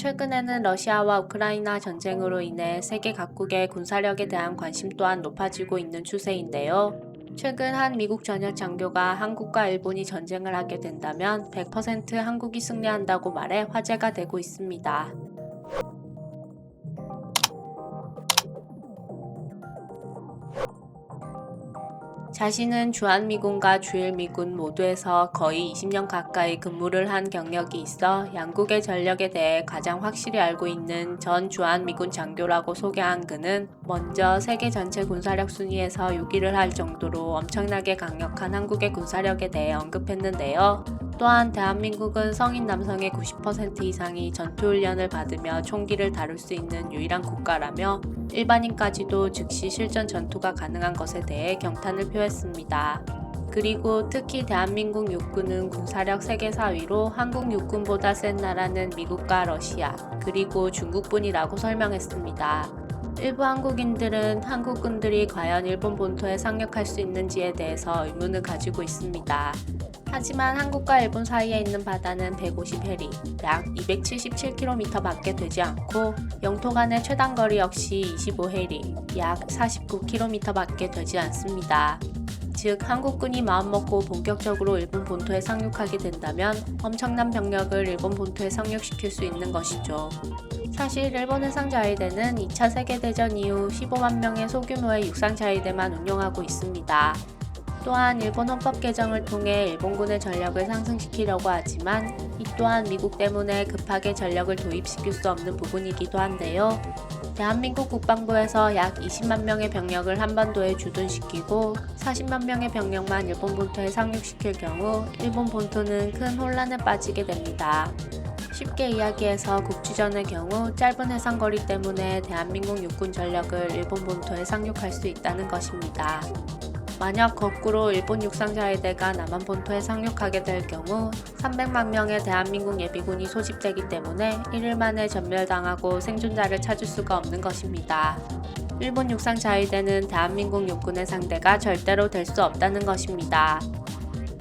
최근에는 러시아와 우크라이나 전쟁으로 인해 세계 각국의 군사력에 대한 관심 또한 높아지고 있는 추세인데요. 최근 한 미국 전역 장교가 한국과 일본이 전쟁을 하게 된다면 100% 한국이 승리한다고 말해 화제가 되고 있습니다. 자신은 주한미군과 주일미군 모두에서 거의 20년 가까이 근무를 한 경력이 있어 양국의 전력에 대해 가장 확실히 알고 있는 전 주한미군 장교라고 소개한 그는 먼저 세계 전체 군사력 순위에서 6위를 할 정도로 엄청나게 강력한 한국의 군사력에 대해 언급했는데요. 또한 대한민국은 성인 남성의 90% 이상이 전투훈련을 받으며 총기를 다룰 수 있는 유일한 국가라며 일반인까지도 즉시 실전 전투가 가능한 것에 대해 경탄을 표했습니다. 그리고 특히 대한민국 육군은 군사력 세계 4위로 한국 육군보다 센 나라는 미국과 러시아, 그리고 중국뿐이라고 설명했습니다. 일부 한국인들은 한국군들이 과연 일본 본토에 상륙할 수 있는지에 대해서 의문을 가지고 있습니다. 하지만 한국과 일본 사이에 있는 바다는 150해리, 약 277km 밖에 되지 않고 영토 간의 최단거리 역시 25해리, 약 49km 밖에 되지 않습니다. 즉 한국군이 마음먹고 본격적으로 일본 본토에 상륙하게 된다면 엄청난 병력을 일본 본토에 상륙시킬 수 있는 것이죠. 사실 일본 해상자위대는 2차 세계대전 이후 15만 명의 소규모의 육상자위대만 운용하고 있습니다. 또한 일본 헌법 개정을 통해 일본군의 전력을 상승시키려고 하지만 이 또한 미국 때문에 급하게 전력을 도입시킬 수 없는 부분이기도 한데요. 대한민국 국방부에서 약 20만 명의 병력을 한반도에 주둔시키고 40만 명의 병력만 일본 본토에 상륙시킬 경우 일본 본토는 큰 혼란에 빠지게 됩니다. 쉽게 이야기해서 국지전의 경우 짧은 해상거리 때문에 대한민국 육군 전력을 일본 본토에 상륙할 수 있다는 것입니다. 만약 거꾸로 일본 육상자위대가 남한 본토에 상륙하게 될 경우 300만 명의 대한민국 예비군이 소집되기 때문에 1일 만에 전멸당하고 생존자를 찾을 수가 없는 것입니다. 일본 육상자위대는 대한민국 육군의 상대가 절대로 될 수 없다는 것입니다.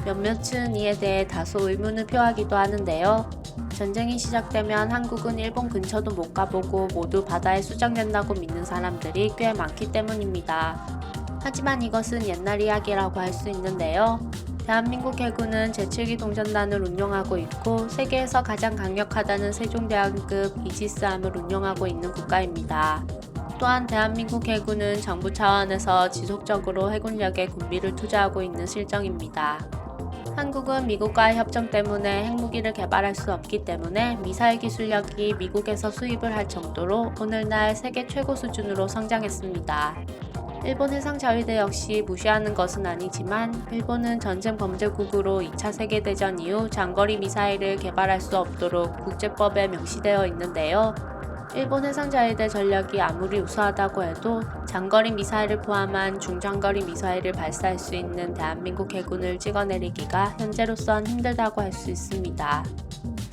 몇몇은 이에 대해 다소 의문을 표하기도 하는데요. 전쟁이 시작되면 한국은 일본 근처도 못 가보고 모두 바다에 수장된다고 믿는 사람들이 꽤 많기 때문입니다. 하지만 이것은 옛날 이야기라고 할 수 있는데요. 대한민국 해군은 제7기 동전단을 운용하고 있고 세계에서 가장 강력하다는 세종대왕급 이지스함을 운용하고 있는 국가입니다. 또한 대한민국 해군은 정부 차원에서 지속적으로 해군력에 군비를 투자하고 있는 실정입니다. 한국은 미국과의 협정 때문에 핵무기를 개발할 수 없기 때문에 미사일 기술력이 미국에서 수입을 할 정도로 오늘날 세계 최고 수준으로 성장했습니다. 일본 해상자위대 역시 무시하는 것은 아니지만 일본은 전쟁 범죄국으로 2차 세계대전 이후 장거리 미사일을 개발할 수 없도록 국제법에 명시되어 있는데요. 일본 해상자위대 전력이 아무리 우수하다고 해도 장거리 미사일을 포함한 중장거리 미사일을 발사할 수 있는 대한민국 해군을 찍어내리기가 현재로선 힘들다고 할 수 있습니다.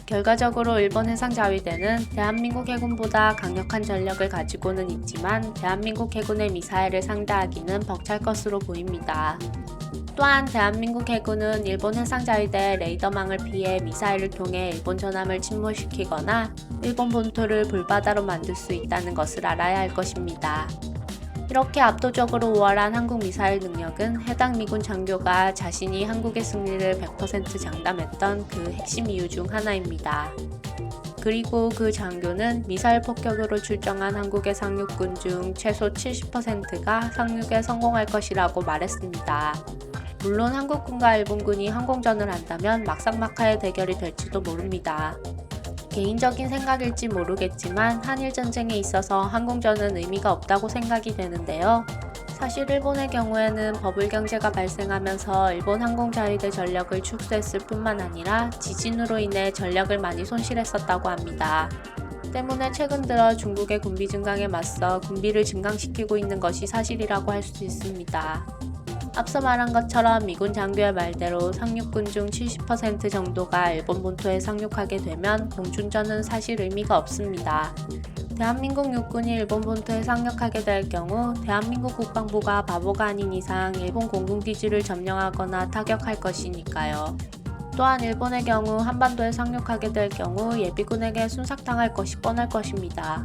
결과적으로 일본 해상자위대는 대한민국 해군보다 강력한 전력을 가지고는 있지만 대한민국 해군의 미사일을 상대하기는 벅찰 것으로 보입니다. 또한 대한민국 해군은 일본 해상자위대의 레이더망을 피해 미사일을 통해 일본 전함을 침몰시키거나 일본 본토를 불바다로 만들 수 있다는 것을 알아야 할 것입니다. 이렇게 압도적으로 우월한 한국 미사일 능력은 해당 미군 장교가 자신이 한국의 승리를 100% 장담했던 그 핵심 이유 중 하나입니다. 그리고 그 장교는 미사일 폭격으로 출정한 한국의 상륙군 중 최소 70%가 상륙에 성공할 것이라고 말했습니다. 물론 한국군과 일본군이 항공전을 한다면 막상막하의 대결이 될지도 모릅니다. 개인적인 생각일지 모르겠지만 한일전쟁에 있어서 항공전은 의미가 없다고 생각이 되는데요. 사실 일본의 경우에는 버블 경제가 발생하면서 일본 항공자위대 전력을 축소했을 뿐만 아니라 지진으로 인해 전력을 많이 손실했었다고 합니다. 때문에 최근 들어 중국의 군비 증강에 맞서 군비를 증강시키고 있는 것이 사실이라고 할 수 있습니다. 앞서 말한 것처럼 미군 장교의 말대로 상륙군 중 70% 정도가 일본 본토에 상륙하게 되면 공중전은 사실 의미가 없습니다. 대한민국 육군이 일본 본토에 상륙하게 될 경우 대한민국 국방부가 바보가 아닌 이상 일본 공군기지를 점령하거나 타격할 것이니까요. 또한 일본의 경우 한반도에 상륙하게 될 경우 예비군에게 순삭당할 것이 뻔할 것입니다.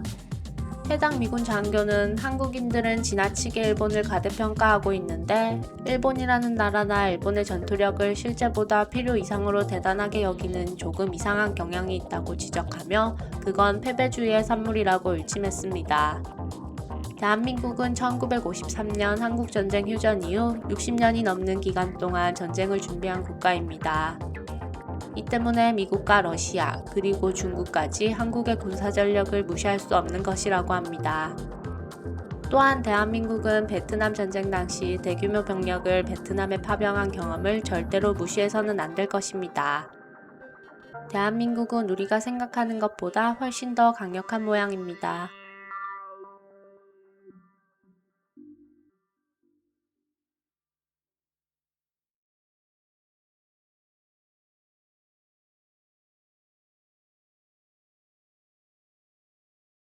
해당 미군 장교는 한국인들은 지나치게 일본을 가대평가하고 있는데 일본이라는 나라나 일본의 전투력을 실제보다 필요 이상으로 대단하게 여기는 조금 이상한 경향이 있다고 지적하며 그건 패배주의의 산물이라고 일침했습니다. 대한민국은 1953년 한국전쟁 휴전 이후 60년이 넘는 기간 동안 전쟁을 준비한 국가입니다. 이 때문에 미국과 러시아 그리고 중국까지 한국의 군사전력을 무시할 수 없는 것이라고 합니다. 또한 대한민국은 베트남 전쟁 당시 대규모 병력을 베트남에 파병한 경험을 절대로 무시해서는 안 될 것입니다. 대한민국은 우리가 생각하는 것보다 훨씬 더 강력한 모양입니다.